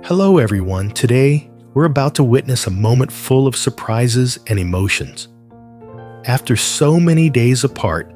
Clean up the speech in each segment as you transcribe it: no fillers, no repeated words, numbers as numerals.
Hello everyone, today we're about to witness a moment full of surprises and emotions. After so many days apart,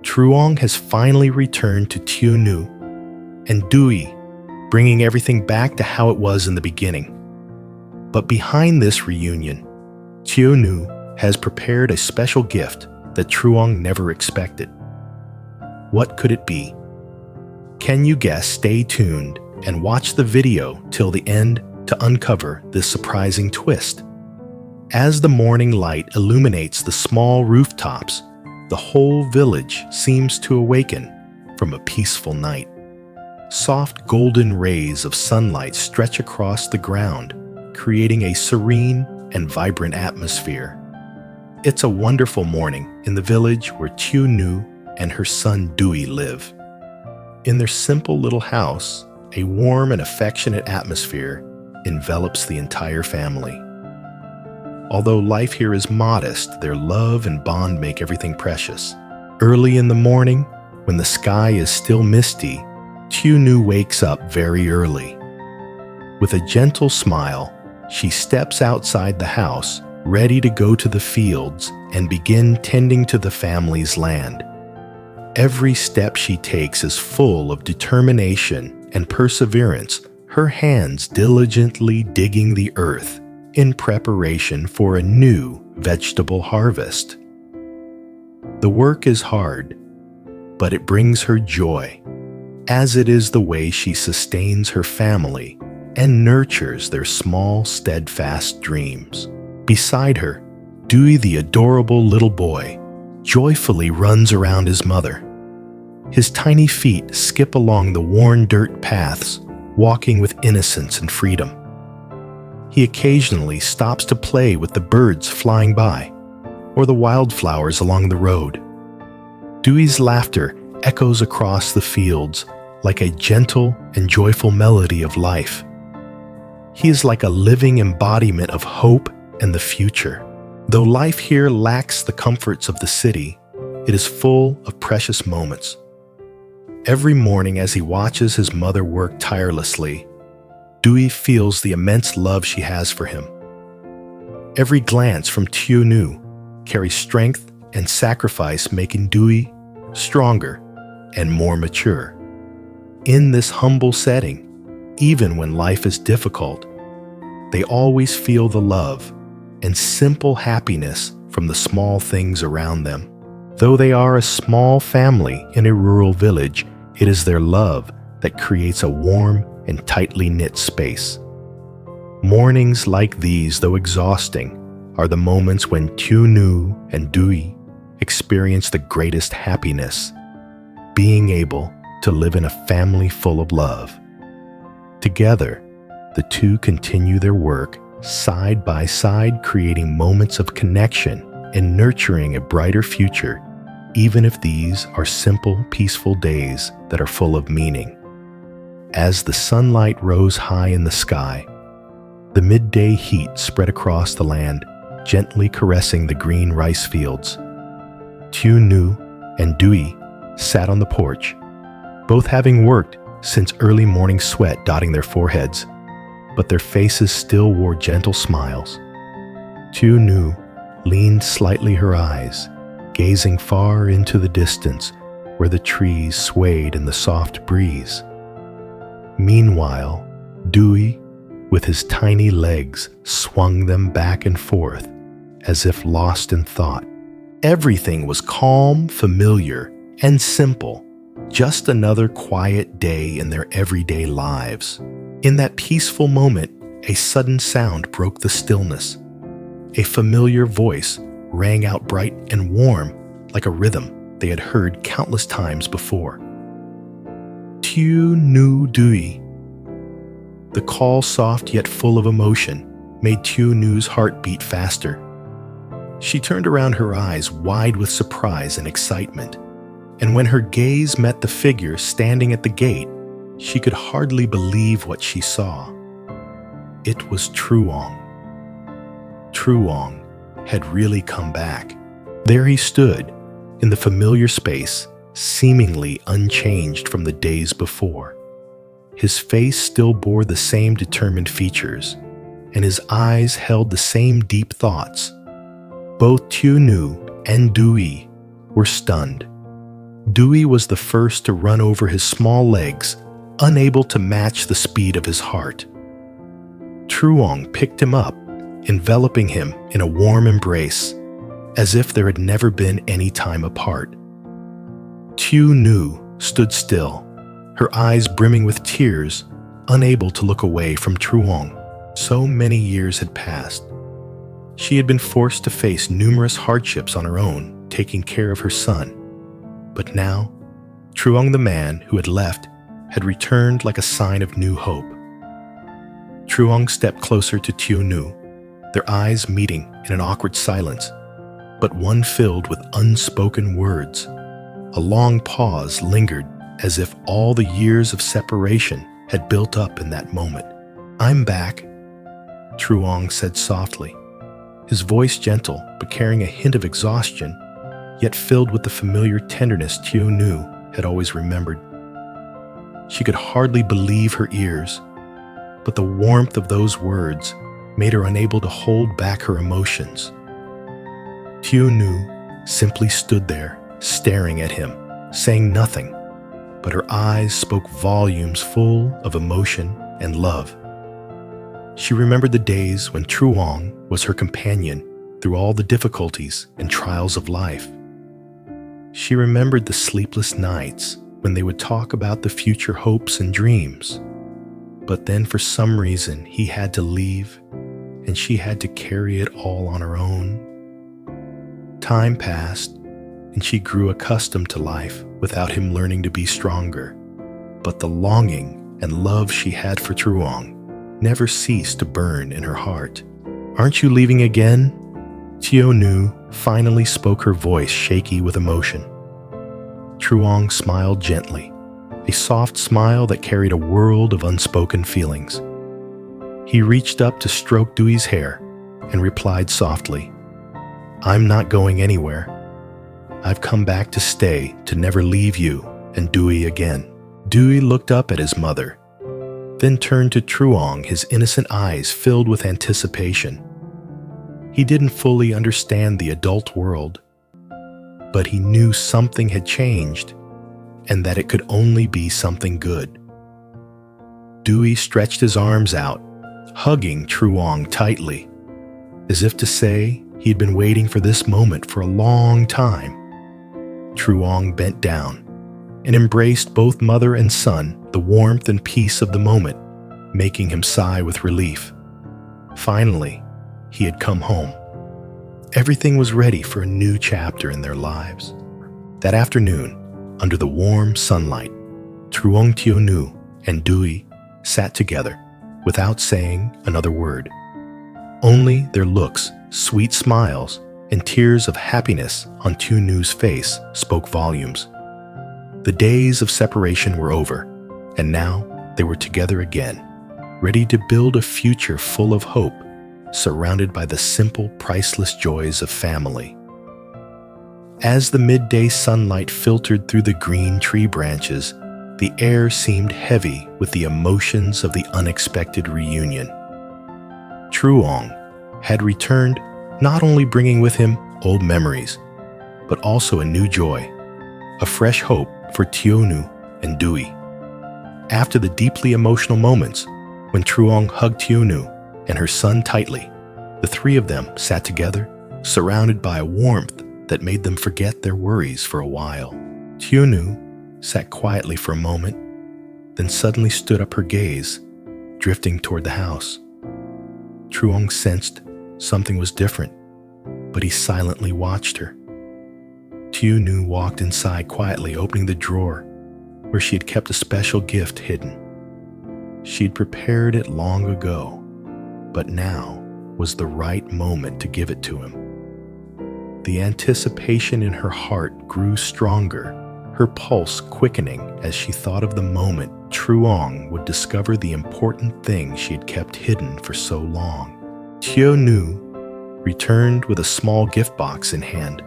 Truong has finally returned to Tiêunu and Diêp, bringing everything back to how it was in the beginning. But behind this reunion, Tiêunu has prepared a special gift that Truong never expected. What could it be? Can you guess? Stay tuned and watch the video till the end to uncover this surprising twist. As the morning light illuminates the small rooftops, the whole village seems to awaken from a peaceful night. Soft golden rays of sunlight stretch across the ground, creating a serene and vibrant atmosphere. It's a wonderful morning in the village where Tiêunu and her son Diêp live. In their simple little house, a warm and affectionate atmosphere envelops the entire family. Although life here is modest, their love and bond make everything precious. Early in the morning, when the sky is still misty, Tiêunu wakes up very early. With a gentle smile, she steps outside the house, ready to go to the fields and begin tending to the family's land. Every step she takes is full of determination and perseverance, her hands diligently digging the earth in preparation for a new vegetable harvest. The work is hard, but it brings her joy, as it is the way she sustains her family and nurtures their small, steadfast dreams. Beside her, Diêp, the adorable little boy, joyfully runs around his mother. His tiny feet skip along the worn dirt paths, walking with innocence and freedom. He occasionally stops to play with the birds flying by or the wildflowers along the road. Diêp's laughter echoes across the fields like a gentle and joyful melody of life. He is like a living embodiment of hope and the future. Though life here lacks the comforts of the city, it is full of precious moments. Every morning as he watches his mother work tirelessly, Diêp feels the immense love she has for him. Every glance from Tiêunu carries strength and sacrifice, making Diêp stronger and more mature. In this humble setting, even when life is difficult, they always feel the love and simple happiness from the small things around them. Though they are a small family in a rural village, it is their love that creates a warm and tightly knit space. Mornings like these, though exhausting, are the moments when Tiêunu and Diêp experience the greatest happiness, being able to live in a family full of love. Together, the two continue their work side by side, creating moments of connection and nurturing a brighter future, even if these are simple, peaceful days that are full of meaning. As the sunlight rose high in the sky, the midday heat spread across the land, gently caressing the green rice fields. Tiêunu and Diêp sat on the porch, both having worked since early morning, sweat dotting their foreheads, but their faces still wore gentle smiles. Tiêunu leaned slightly her eyes, gazing far into the distance where the trees swayed in the soft breeze. Meanwhile, Diêp, with his tiny legs, swung them back and forth as if lost in thought. Everything was calm, familiar, and simple, just another quiet day in their everyday lives. In that peaceful moment, a sudden sound broke the stillness. A familiar voice rang out bright and warm, like a rhythm they had heard countless times before. Tiêunu Diêp. The call, soft yet full of emotion, made Tiêunu's heart beat faster. She turned around, her eyes wide with surprise and excitement, and when her gaze met the figure standing at the gate, she could hardly believe what she saw. It was Truong. Truong had really come back. There he stood, in the familiar space, seemingly unchanged from the days before. His face still bore the same determined features, and his eyes held the same deep thoughts. Both Tiêunu and Diêp were stunned. Diêp was the first to run over his small legs, unable to match the speed of his heart. Truong picked him up, enveloping him in a warm embrace, as if there had never been any time apart. Tiêunu stood still, her eyes brimming with tears, unable to look away from Truong. So many years had passed. She had been forced to face numerous hardships on her own, taking care of her son. But now, Truong the man who had left had returned like a sign of new hope. Truong stepped closer to Tiêunu, their eyes meeting in an awkward silence, but one filled with unspoken words. A long pause lingered, as if all the years of separation had built up in that moment. "I'm back," Truong said softly, his voice gentle but carrying a hint of exhaustion, yet filled with the familiar tenderness Tiêunu had always remembered. She could hardly believe her ears, but the warmth of those words made her unable to hold back her emotions. Tiêunu simply stood there, staring at him, saying nothing, but her eyes spoke volumes full of emotion and love. She remembered the days when Truong was her companion through all the difficulties and trials of life. She remembered the sleepless nights when they would talk about the future hopes and dreams. But then for some reason he had to leave, and she had to carry it all on her own. Time passed, and she grew accustomed to life without him learning to be stronger. But the longing and love she had for Truong never ceased to burn in her heart. "Aren't you leaving again?" Tiêunu finally spoke, her voice shaky with emotion. Truong smiled gently, a soft smile that carried a world of unspoken feelings. He reached up to stroke Diêp's hair and replied softly, "I'm not going anywhere. I've come back to stay, to never leave you and Diêp again." Diêp looked up at his mother, then turned to Truong, his innocent eyes filled with anticipation. He didn't fully understand the adult world, but he knew something had changed and that it could only be something good. Diêp stretched his arms out, hugging Truong tightly, as if to say he'd been waiting for this moment for a long time. Truong bent down and embraced both mother and son, the warmth and peace of the moment, making him sigh with relief. Finally, he had come home. Everything was ready for a new chapter in their lives. That afternoon, under the warm sunlight, Truong, Tiêunu, and Diêp sat together without saying another word. Only their looks, sweet smiles, and tears of happiness on Tiêunu's face spoke volumes. The days of separation were over, and now they were together again, ready to build a future full of hope, surrounded by the simple, priceless joys of family. As the midday sunlight filtered through the green tree branches, the air seemed heavy with the emotions of the unexpected reunion. Truong had returned, not only bringing with him old memories, but also a new joy, a fresh hope for Tiêunu and Diêp. After the deeply emotional moments, when Truong hugged Tiêunu and her son tightly, the three of them sat together, surrounded by a warmth that made them forget their worries for a while. Tiêunu sat quietly for a moment, then suddenly stood up, her gaze drifting toward the house. Truong sensed something was different, but he silently watched her. Tiêunu walked inside quietly, opening the drawer where she had kept a special gift hidden. She'd prepared it long ago, but now was the right moment to give it to him. The anticipation in her heart grew stronger, her pulse quickening as she thought of the moment Truong would discover the important thing she had kept hidden for so long. Tiêunu returned with a small gift box in hand.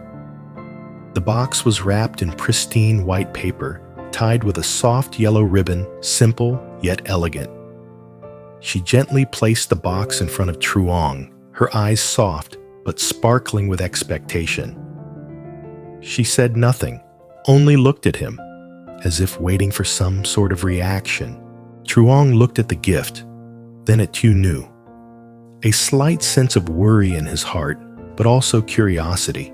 The box was wrapped in pristine white paper, tied with a soft yellow ribbon, simple yet elegant. She gently placed the box in front of Truong, her eyes soft but sparkling with expectation. She said nothing, only looked at him, as if waiting for some sort of reaction. Truong looked at the gift, then at Tiêunu, a slight sense of worry in his heart, but also curiosity.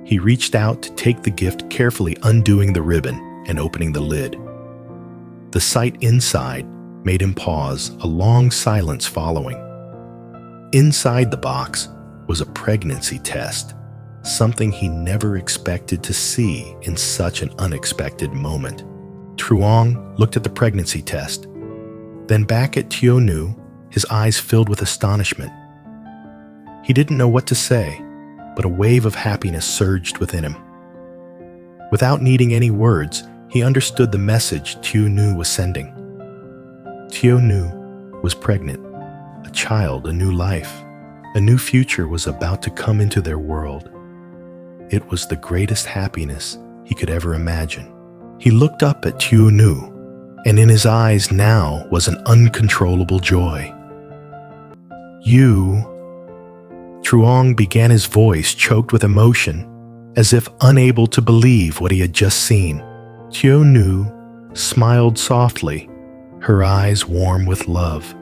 He reached out to take the gift, carefully undoing the ribbon and opening the lid. The sight inside made him pause, a long silence following. Inside the box was a pregnancy test, something he never expected to see in such an unexpected moment. Truong looked at the pregnancy test, then back at Tiêunu, his eyes filled with astonishment. He didn't know what to say, but a wave of happiness surged within him. Without needing any words, he understood the message Tiêunu was sending. Tiêunu was pregnant. A child, a new life, a new future was about to come into their world. It was the greatest happiness he could ever imagine. He looked up at Tiêunu, and in his eyes now was an uncontrollable joy. "You..." Truong began, his voice choked with emotion, as if unable to believe what he had just seen. Tiêunu smiled softly, her eyes warm with love.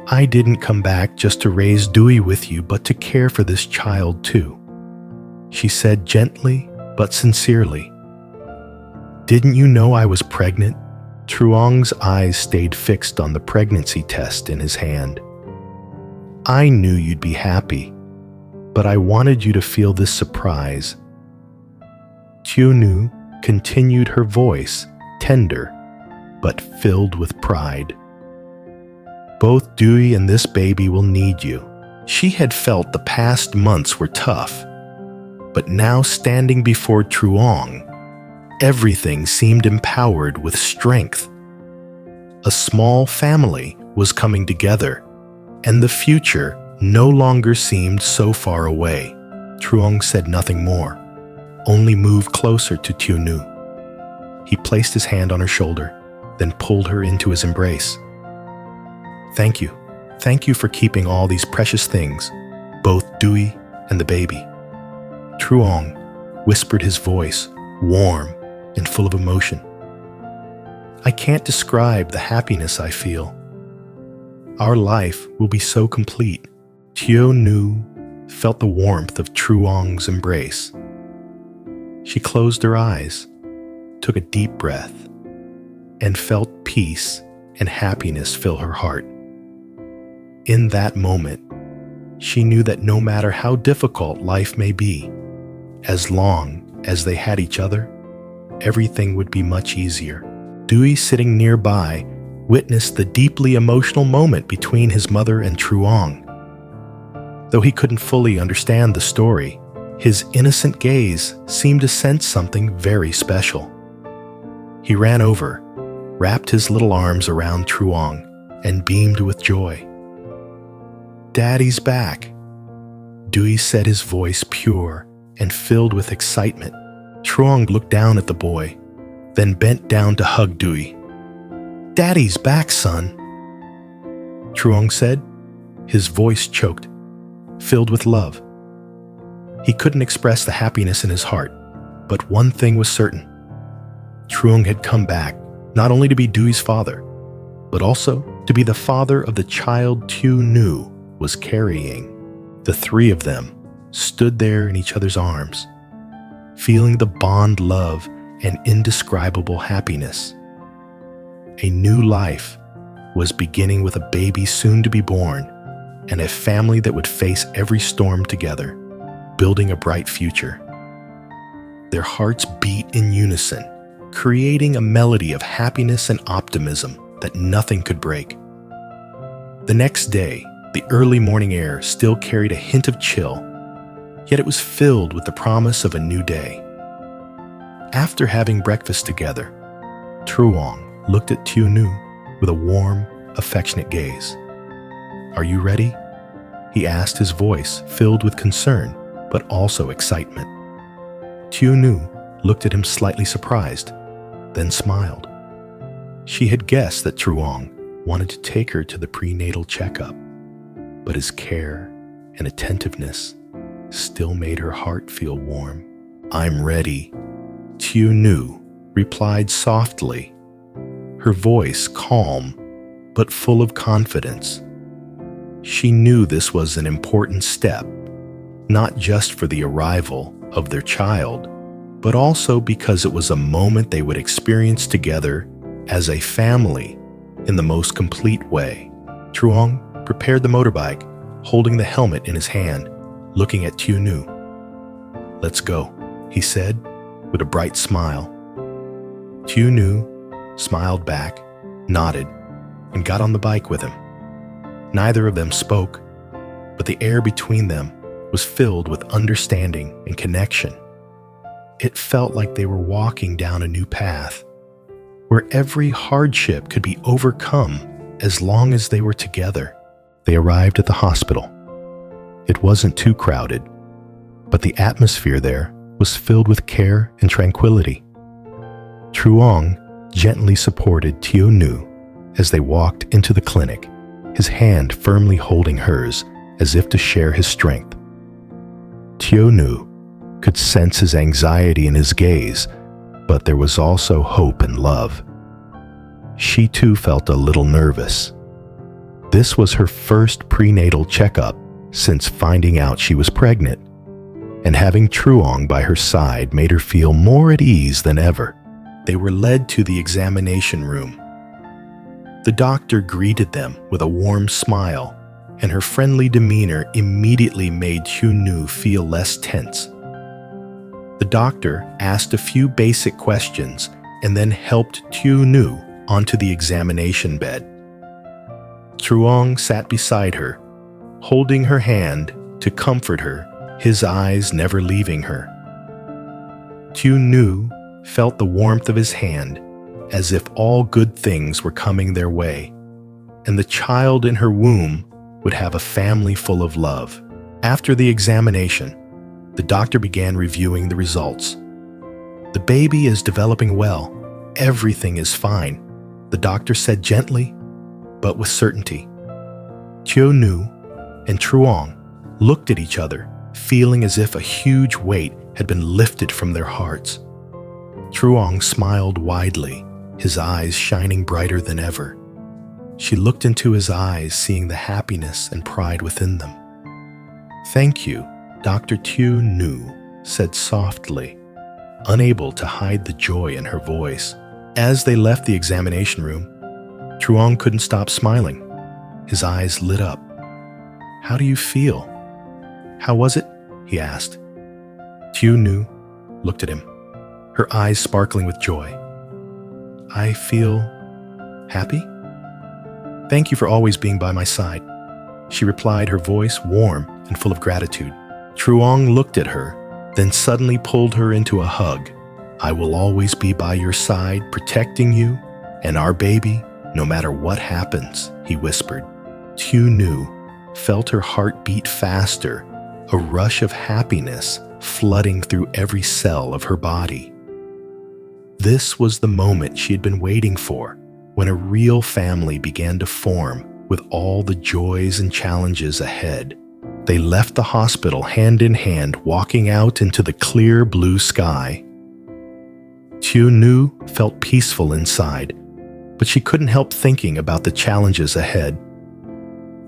"I didn't come back just to raise Dewey with you, but to care for this child too," she said gently but sincerely. "Didn't you know I was pregnant?" Truong's eyes stayed fixed on the pregnancy test in his hand. "I knew you'd be happy, but I wanted you to feel this surprise." Tiêunu continued, her voice tender but filled with pride. "Both Dewey and this baby will need you." She had felt the past months were tough, but now standing before Truong, everything seemed empowered with strength. A small family was coming together, and the future no longer seemed so far away. Truong said nothing more, only moved closer to Tiêunu. He placed his hand on her shoulder, then pulled her into his embrace. Thank you for keeping all these precious things, both Dewey and the baby." Truong whispered, his voice warm and full of emotion. "I can't describe the happiness I feel. Our life will be so complete." Tiêunu felt the warmth of Truong's embrace. She closed her eyes, took a deep breath, and felt peace and happiness fill her heart. In that moment, she knew that no matter how difficult life may be, as long as they had each other, everything would be much easier. Dewey, sitting nearby, witnessed the deeply emotional moment between his mother and Truong. Though he couldn't fully understand the story, his innocent gaze seemed to sense something very special. He ran over, wrapped his little arms around Truong, and beamed with joy. "Daddy's back," Dewey said, his voice pure and filled with excitement. Truong looked down at the boy, then bent down to hug Dewey. "Daddy's back, son," Truong said, his voice choked, filled with love. He couldn't express the happiness in his heart, but one thing was certain. Truong had come back not only to be Dewey's father, but also to be the father of the child Tiêunu was carrying. The three of them stood there in each other's arms, feeling the bond, love, and indescribable happiness. A new life was beginning with a baby soon to be born, and a family that would face every storm together, building a bright future. Their hearts beat in unison, creating a melody of happiness and optimism that nothing could break. The next day, the early morning air still carried a hint of chill, yet it was filled with the promise of a new day. After having breakfast together, Truong looked at Tiêunu with a warm, affectionate gaze. "Are you ready?" he asked, his voice filled with concern, but also excitement. Tiêunu looked at him slightly surprised, then smiled. She had guessed that Truong wanted to take her to the prenatal checkup, but his care and attentiveness still made her heart feel warm. "I'm ready," Tiêunu replied softly, her voice calm but full of confidence. She knew this was an important step, not just for the arrival of their child, but also because it was a moment they would experience together as a family in the most complete way. Truong prepared the motorbike, holding the helmet in his hand, looking at Tiêunu. "Let's go," he said with a bright smile. Tiêunu smiled back, nodded, and got on the bike with him. Neither of them spoke, but the air between them was filled with understanding and connection. It felt like they were walking down a new path, where every hardship could be overcome as long as they were together. They arrived at the hospital. It wasn't too crowded, but the atmosphere there was filled with care and tranquility. Truong gently supported Tiêunu as they walked into the clinic, his hand firmly holding hers as if to share his strength. Tiêunu could sense his anxiety in his gaze, but there was also hope and love. She too felt a little nervous. This was her first prenatal checkup since finding out she was pregnant, and having Truong by her side made her feel more at ease than ever. They were led to the examination room. The doctor greeted them with a warm smile, and her friendly demeanor immediately made Tiêunu feel less tense. The doctor asked a few basic questions and then helped Tiêunu onto the examination bed. Truong sat beside her, holding her hand to comfort her, his eyes never leaving her. Tiêunu felt the warmth of his hand, as if all good things were coming their way, and the child in her womb would have a family full of love. After the examination, the doctor began reviewing the results. "The baby is developing well. Everything is fine," the doctor said gently, but with certainty. Tiêunu and Truong looked at each other, feeling as if a huge weight had been lifted from their hearts. Truong smiled widely, his eyes shining brighter than ever. She looked into his eyes, seeing the happiness and pride within them. "Thank you," Dr. Tiêunu said softly, unable to hide the joy in her voice. As they left the examination room, Truong couldn't stop smiling. His eyes lit up. "How do you feel?" "How was it?" he asked. Tiêunu looked at him, her eyes sparkling with joy. "I feel happy. Thank you for always being by my side," she replied, her voice warm and full of gratitude. Truong looked at her, then suddenly pulled her into a hug. "I will always be by your side, protecting you and our baby, no matter what happens," he whispered. Tiêunu felt her heart beat faster, a rush of happiness flooding through every cell of her body. This was the moment she had been waiting for, when a real family began to form with all the joys and challenges ahead. They left the hospital hand in hand, walking out into the clear blue sky. Tiêunu felt peaceful inside, but she couldn't help thinking about the challenges ahead.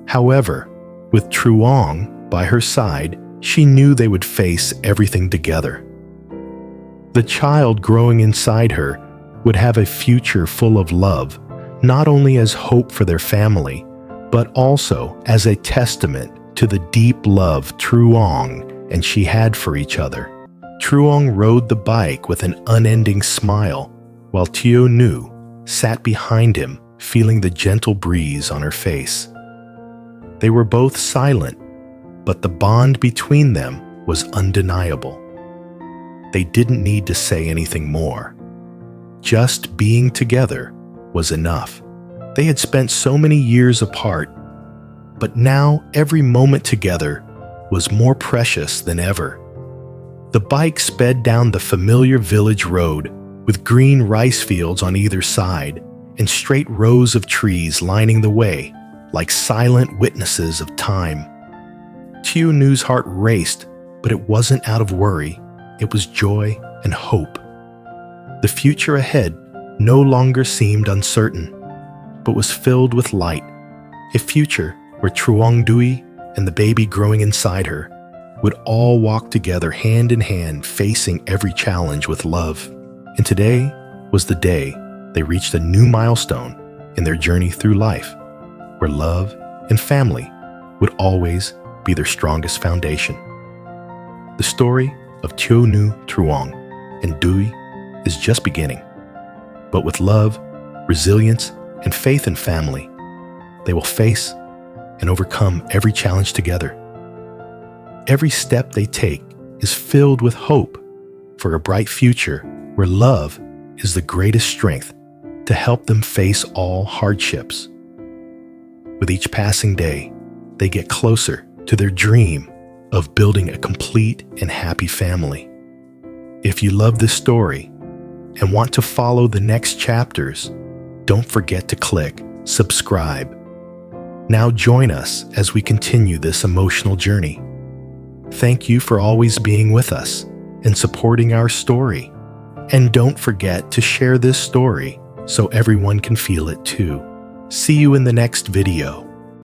However, with Truong by her side, she knew they would face everything together. The child growing inside her would have a future full of love, not only as hope for their family, but also as a testament to the deep love Truong and she had for each other. Truong rode the bike with an unending smile, while Tiêunu sat behind him, feeling the gentle breeze on her face. They were both silent, but the bond between them was undeniable. They didn't need to say anything more. Just being together was enough. They had spent so many years apart, but now every moment together was more precious than ever. The bike sped down the familiar village road with green rice fields on either side, and straight rows of trees lining the way like silent witnesses of time. Tieunu's heart raced, but it wasn't out of worry. It was joy and hope. The future ahead no longer seemed uncertain, but was filled with light. A future where Truong Dui and the baby growing inside her would all walk together hand in hand, facing every challenge with love. And today was the day they reached a new milestone in their journey through life, where love and family would always be their strongest foundation. The story of Tieuenu, Truong, and Dui is just beginning. But with love, resilience, and faith in family, they will face and overcome every challenge together. Every step they take is filled with hope for a bright future where love is the greatest strength to help them face all hardships. With each passing day, they get closer to their dream of building a complete and happy family. If you love this story and want to follow the next chapters, don't forget to click subscribe. Now join us as we continue this emotional journey. Thank you for always being with us and supporting our story. And don't forget to share this story so everyone can feel it too. See you in the next video.